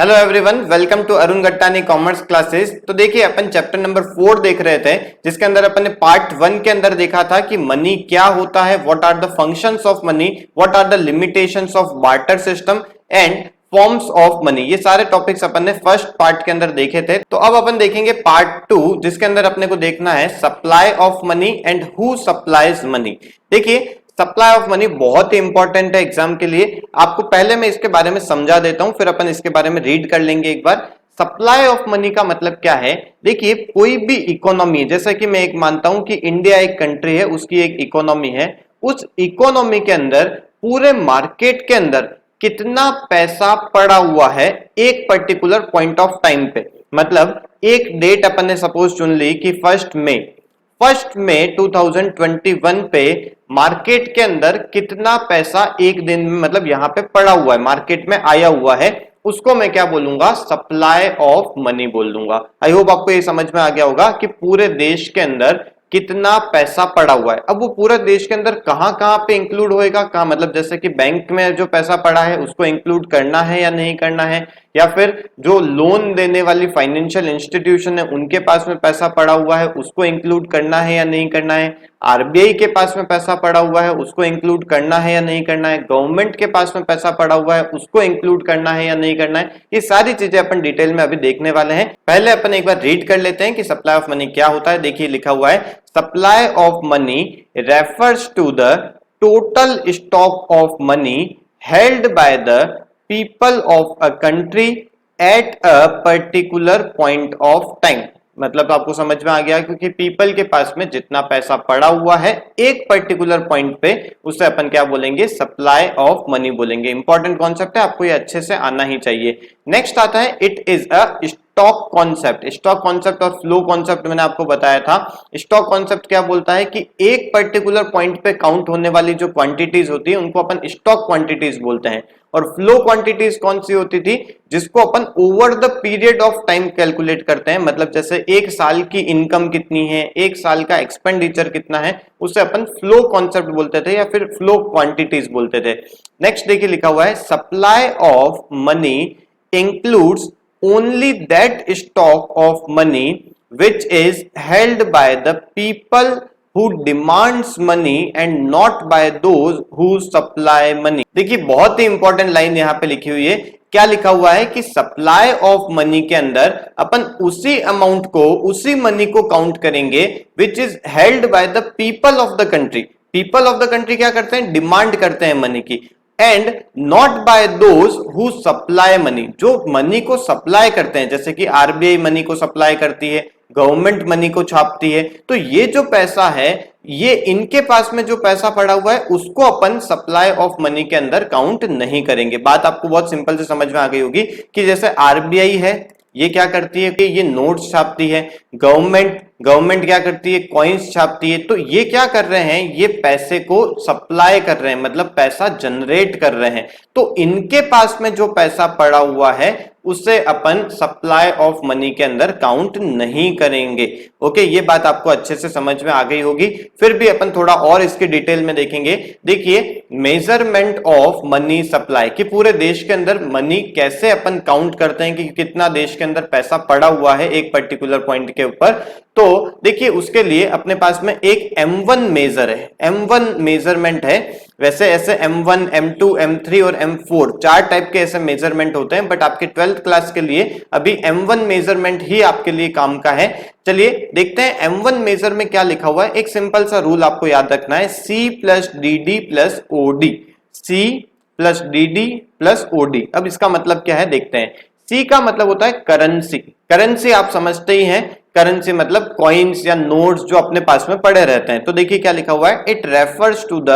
Hello everyone, welcome to Arun Gattani commerce classes. तो देखिए अपन chapter number 4 देख रहे थे, जिसके अंदर अपन ने पार्ट 1 के अंदर देखा था कि मनी क्या होता है, what are the functions of money, what are the limitations of barter system and forms of money. ये सारे टॉपिक्स अपन ने फर्स्ट पार्ट के अंदर देखे थे। तो अब अपन देखेंगे पार्ट 2, जिसके अंदर अपने को देखना है supply of money and who supplies money. देखिए सप्लाई ऑफ मनी बहुत ही इंपॉर्टेंट है एग्जाम के लिए। आपको पहले मैं इसके बारे में समझा देता हूं, फिर अपन इसके बारे में रीड कर लेंगे एक बार। सप्लाई ऑफ मनी का मतलब क्या है? देखिए कोई भी इकोनॉमी, जैसा कि मैं एक मानता हूं कि इंडिया एक कंट्री है, उसकी एक इकोनॉमी है, उस इकोनॉमी के अंदर पूरे मार्केट के अंदर कितना पैसा पड़ा हुआ है एक पर्टिकुलर पॉइंट ऑफ टाइम पे। मतलब एक डेट अपन ने सपोज चुन ली कि 1 मई 2021 पे मार्केट के अंदर कितना पैसा एक दिन में मतलब यहां पे पड़ा हुआ है, मार्केट में आया हुआ है, उसको मैं क्या बोलूंगा? सप्लाई ऑफ मनी बोल दूंगा। आई होप आपको ये समझ में आ गया होगा कि पूरे देश के अंदर कितना पैसा पड़ा हुआ है। अब वो पूरा देश के अंदर कहां कहां पे इंक्लूड होएगा, कहां मतलब जैसे कि बैंक में जो पैसा पड़ा है उसको इंक्लूड करना है या नहीं करना है, या फिर जो लोन देने वाली फाइनेंशियल इंस्टीट्यूशन है उनके पास में पैसा पड़ा हुआ है उसको इंक्लूड करना है या नहीं करना है, आरबीआई के पास में पैसा पड़ा हुआ है उसको इंक्लूड करना है या नहीं करना है, गवर्नमेंट के पास में पैसा पड़ा हुआ है उसको इंक्लूड करना है या नहीं करना है। ये सारी चीजें अपन डिटेल में अभी देखने वाले हैं। पहले अपन एक बार रीड कर लेते हैं कि सप्लाई ऑफ मनी क्या होता है। देखिए लिखा हुआ है, supply of money refers to the total stock of money held by the people of a country at a particular point of time। मतलब आपको समझ में आ गया, क्योंकि पीपल के पास में जितना पैसा पड़ा हुआ है एक पर्टिकुलर पॉइंट पे, उसे अपन क्या बोलेंगे? सप्लाई ऑफ मनी बोलेंगे। इंपॉर्टेंट कॉन्सेप्ट है, आपको ये अच्छे से आना ही चाहिए। नेक्स्ट आता है it is a stock concept. Stock concept और फ्लो कॉन्सेप्ट मैंने आपको बताया था। स्टॉक कॉन्सेप्ट क्या बोलता है कि एक पर्टिकुलर पॉइंट पे काउंट होने वाली जो क्वांटिटीज होती है उनको अपन स्टॉक क्वांटिटीज बोलते हैं, और फ्लो क्वांटिटीज कौन सी होती थी? जिसको अपन over the period of time calculate करते हैं। मतलब जैसे एक साल की इनकम कितनी है, एक साल का एक्सपेंडिचर कितना है, उसे अपन फ्लो कॉन्सेप्ट बोलते थे या फिर फ्लो क्वांटिटीज बोलते थे। नेक्स्ट देखिए लिखा हुआ है, supply of money includes only that stock of money which is held by the people who demands money and not by those who supply money। देखिए बहुत ही इंपॉर्टेंट लाइन यहां पे लिखी हुई है। क्या लिखा हुआ है कि सप्लाई ऑफ मनी के अंदर अपन उसी अमाउंट को, उसी मनी को काउंट करेंगे which is held by the people of the country. People of the country क्या करते हैं? डिमांड करते हैं मनी की। And not by those who supply money, जो मनी को सप्लाई करते हैं, जैसे कि आरबीआई मनी को सप्लाई करती है, गवर्नमेंट मनी को छापती है, तो ये जो पैसा है, ये इनके पास में जो पैसा पड़ा हुआ है उसको अपन सप्लाई ऑफ मनी के अंदर काउंट नहीं करेंगे। बात आपको बहुत सिंपल से समझ में आ गई होगी कि जैसे आरबीआई है, ये क्या करती है कि ये नोट्स छापती है, गवर्नमेंट क्या करती है? कॉइन्स छापती है। तो ये क्या कर रहे हैं? ये पैसे को सप्लाई कर रहे हैं, मतलब पैसा जनरेट कर रहे हैं। तो इनके पास में जो पैसा पड़ा हुआ है उसे अपन सप्लाई ऑफ मनी के अंदर काउंट नहीं करेंगे। ओके, ये बात आपको अच्छे से समझ में आ गई होगी। फिर भी अपन थोड़ा और इसके डिटेल में देखेंगे। देखिए मेजरमेंट ऑफ मनी सप्लाई, कि पूरे देश के अंदर मनी कैसे अपन काउंट करते हैं कि कितना देश के अंदर पैसा पड़ा हुआ है एक पर्टिकुलर पॉइंट के ऊपर। तो देखिए उसके लिए अपने पास में एक M1 मेजर है, M1 मेजरमेंट है। वैसे ऐसे M1, M2, M3 और M4 चार टाइप के ऐसे मेजरमेंट होते हैं, बट आपके 12th क्लास के लिए अभी M1 मेजरमेंट ही आपके लिए काम का है। चलिए देखते हैं M1 मेजर में क्या लिखा हुआ है। एक सिंपल सा रूल आपको याद रखना है, C plus DD plus OD, C plus DD plus OD। अब इसका मतलब क्या है देखते हैं। C का मतलब होता है करेंसी। करेंसी आप समझते ही हैं, करेंसी मतलब कॉइन्स या नोट्स जो अपने पास में पड़े रहते हैं। तो देखिए क्या लिखा हुआ है, it refers to the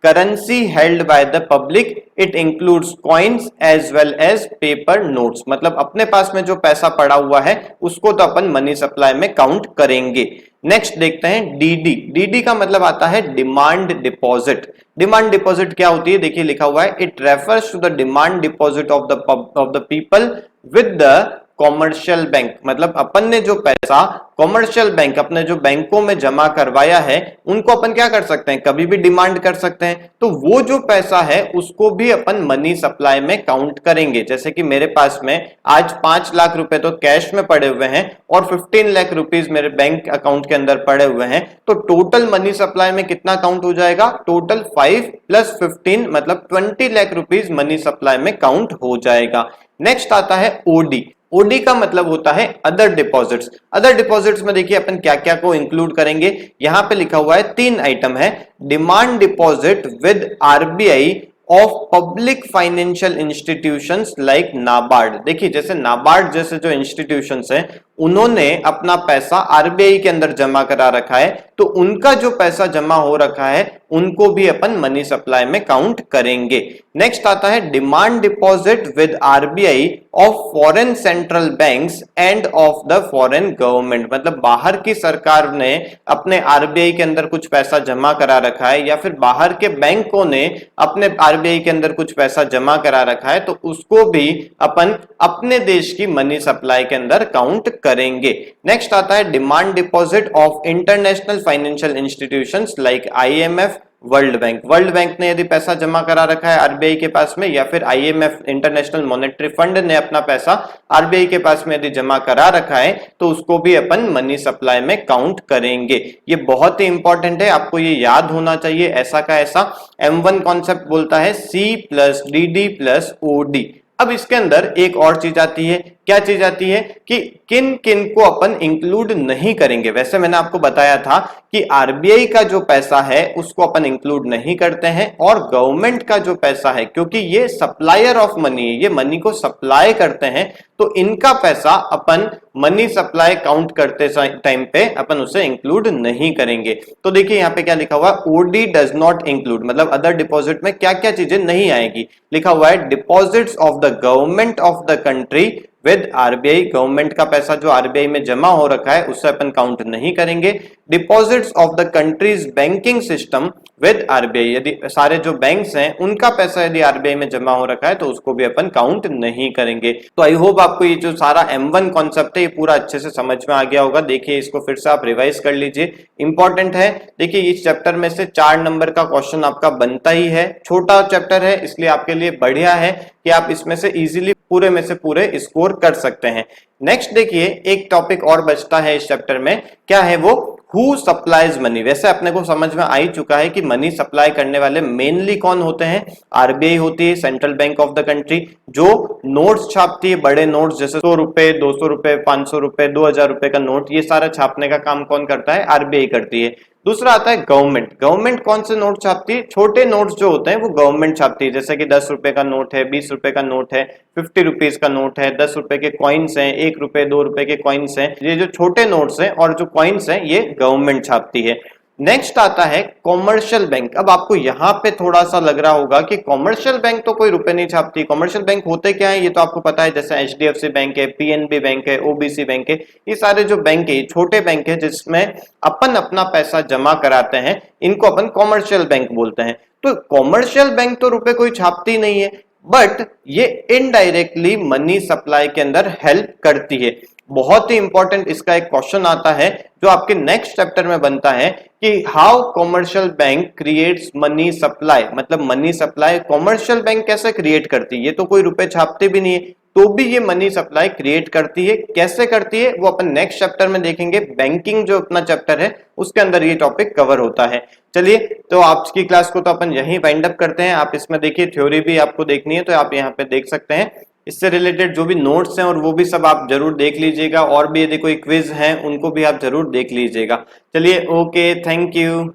currency held by the public, it includes coins as well as paper notes. मतलब अपने पास में जो पैसा पड़ा हुआ है उसको तो अपन मनी सप्लाई में काउंट करेंगे। नेक्स्ट देखते हैं डीडी। डीडी का मतलब आता है डिमांड डिपॉजिट। डिमांड डिपॉजिट क्या होती है? देखिए लिखा हुआ है, it refers to the demand deposit of the people with the commercial bank, मतलब अपन ने जो पैसा कॉमर्शियल बैंक अपने जो बैंकों में जमा करवाया है उनको अपन क्या कर सकते हैं, कभी भी डिमांड कर सकते हैं। तो वो जो पैसा है उसको भी अपन मनी सप्लाई में काउंट करेंगे। जैसे कि मेरे पास में आज 5 लाख रुपए तो कैश में पड़े हुए हैं और 15 लाख रुपीस मेरे बैंक अकाउंट के अंदर पड़े हुए हैं, तो टोटल मनी सप्लाई में कितना काउंट हो जाएगा, टोटल 5 + 15 मतलब 20 लाख रुपीस मनी सप्लाई में काउंट हो जाएगा। नेक्स्ट आता है ओडी। ओडी का मतलब होता है अदर डिपॉजिट्स। अदर डिपॉजिट्स में देखिए अपन क्या क्या को इंक्लूड करेंगे, यहां पे लिखा हुआ है 3 आइटम है। Demand deposit with RBI of public financial institutions like NABARD. देखिए जैसे नाबार्ड जैसे जो इंस्टीट्यूशंस हैं उन्होंने अपना पैसा आरबीआई के अंदर जमा करा रखा है, तो उनका जो पैसा जमा हो रखा है उनको भी अपन मनी सप्लाई में काउंट करेंगे। नेक्स्ट आता है demand deposit with RBI of foreign central banks end of the foreign government, मतलब बाहर की सरकार ने अपने आरबीआई के अंदर कुछ पैसा जमा करा रखा है या फिर बाहर के बैंकों ने अपने आरबीआई के अंदर कुछ पैसा जमा करा रखा है, तो उसको भी अपन अपने देश की मनी सप्लाई के अंदर काउंट करेंगे। नेक्स्ट आता है demand deposit of international financial institutions like IMF, world bank. World bank ने यदि पैसा जमा करा रखा है आरबीआई के पास में, या फिर आईएमएफ इंटरनेशनल मॉनेटरी फंड ने अपना पैसा आरबीआई के पास में यदि जमा करा रखा है, तो उसको भी अपन मनी सप्लाई में काउंट करेंगे। ये बहुत ही इंपॉर्टेंट है, आपको ये याद होना चाहिए। ऐसा का ऐसा M1 कॉन्सेप्ट बोलता है C + DD + OD। अब इसके अंदर एक और चीज आती है, क्या चीज आती है कि किन किन को अपन इंक्लूड नहीं करेंगे। वैसे मैंने आपको बताया था कि आरबीआई का जो पैसा है उसको अपन इंक्लूड नहीं करते हैं, और गवर्नमेंट का जो पैसा है क्योंकि ये सप्लायर ऑफ मनी है, ये मनी को सप्लाई करते हैं, तो इनका पैसा अपन मनी सप्लाई काउंट करते टाइम पे अपन उसे इंक्लूड नहीं करेंगे। तो देखिए यहाँ पे क्या लिखा हुआ है, ओडी डज नॉट इंक्लूड, मतलब अदर डिपॉजिट में क्या क्या चीजें नहीं आएगी। लिखा हुआ है deposits of the government of the country with RBI, government का पैसा जो आरबीआई में जमा हो रखा है उससे अपन काउंट नहीं करेंगे। Deposits of the countries banking system with RBI, यदि सारे जो बैंक्स हैं उनका पैसा यदि आरबीआई में जमा हो रखा है तो उसको भी अपन काउंट नहीं करेंगे। तो आई होप आपको ये जो सारा M1 कॉन्सेप्ट है ये पूरा अच्छे से समझ में आ गया होगा। देखिए इसको फिर से आप रिवाइज कर लीजिए, इंपॉर्टेंट है। देखिए इस चैप्टर में से 4 नंबर का क्वेश्चन आपका बनता ही है, छोटा चैप्टर है इसलिए आपके लिए बढ़िया है कि आप इसमें से इजीली पूरे में से पूरे स्कोर कर सकते हैं। नेक्स्ट देखिए एक टॉपिक और बचता है इस चैप्टर में, क्या है वो, हु सप्लाइज मनी। वैसे अपने को समझ में आ ही चुका है कि मनी सप्लाई करने वाले मेनली कौन होते हैं, आरबीआई होती है, central bank of the country, जो नोट्स छापती है, बड़े नोट्स जैसे 100 रुपए, 200 रुपए, 500 रुपए, 2000 रुपए का नोट, ये सारा छापने का काम कौन करता है, आरबीआई करती है। दूसरा आता है गवर्नमेंट। गवर्नमेंट कौन से नोट छापती है, छोटे नोट्स जो होते हैं वो गवर्नमेंट छापती है, जैसे कि 10 रुपए का नोट है, 20 रुपए का नोट है, 50 रुपीज का नोट है, 10 रुपए के कॉइन्स हैं, 1 रुपए 2 रुपए के कॉइन्स हैं, ये जो छोटे नोट्स हैं और जो कॉइन्स हैं ये गवर्नमेंट छापती है। नेक्स्ट आता है कॉमर्शियल बैंक। अब आपको यहाँ पे थोड़ा सा लग रहा होगा कि कॉमर्शियल बैंक तो कोई रुपए नहीं छापती, कॉमर्शियल बैंक होते क्या है ये तो आपको पता है, जैसे एचडीएफसी बैंक है, पीएनबी बैंक है, ओबीसी बैंक है, ये सारे जो बैंक है छोटे बैंक है जिसमें अपन अपना पैसा जमा कराते हैं, इनको अपन कॉमर्शियल बैंक बोलते हैं। तो कॉमर्शियल बैंक तो रुपए कोई छापती नहीं है, बट ये इनडायरेक्टली मनी सप्लाई के अंदर हेल्प करती है। बहुत ही इंपॉर्टेंट इसका एक क्वेश्चन आता है जो आपके नेक्स्ट चैप्टर में बनता है कि how commercial bank creates money supply, मतलब मनी सप्लाई कॉमर्शियल बैंक कैसे क्रिएट करती है, ये तो कोई रुपए छापते भी नहीं है तो भी ये मनी सप्लाई क्रिएट करती है। कैसे करती है वो अपन नेक्स्ट चैप्टर में देखेंगे, बैंकिंग जो अपना चैप्टर है उसके अंदर ये टॉपिक कवर होता है। चलिए तो आज की क्लास को तो अपन यहीं वाइंड अप करते हैं। आप इसमें देखिए थ्योरी भी आपको देखनी है तो आप यहाँ पे देख सकते हैं, इससे रिलेटेड जो भी नोट्स हैं और वो भी सब आप जरूर देख लीजिएगा, और भी यदि कोई क्विज हैं उनको भी आप जरूर देख लीजिएगा। चलिए ओके, थैंक यू।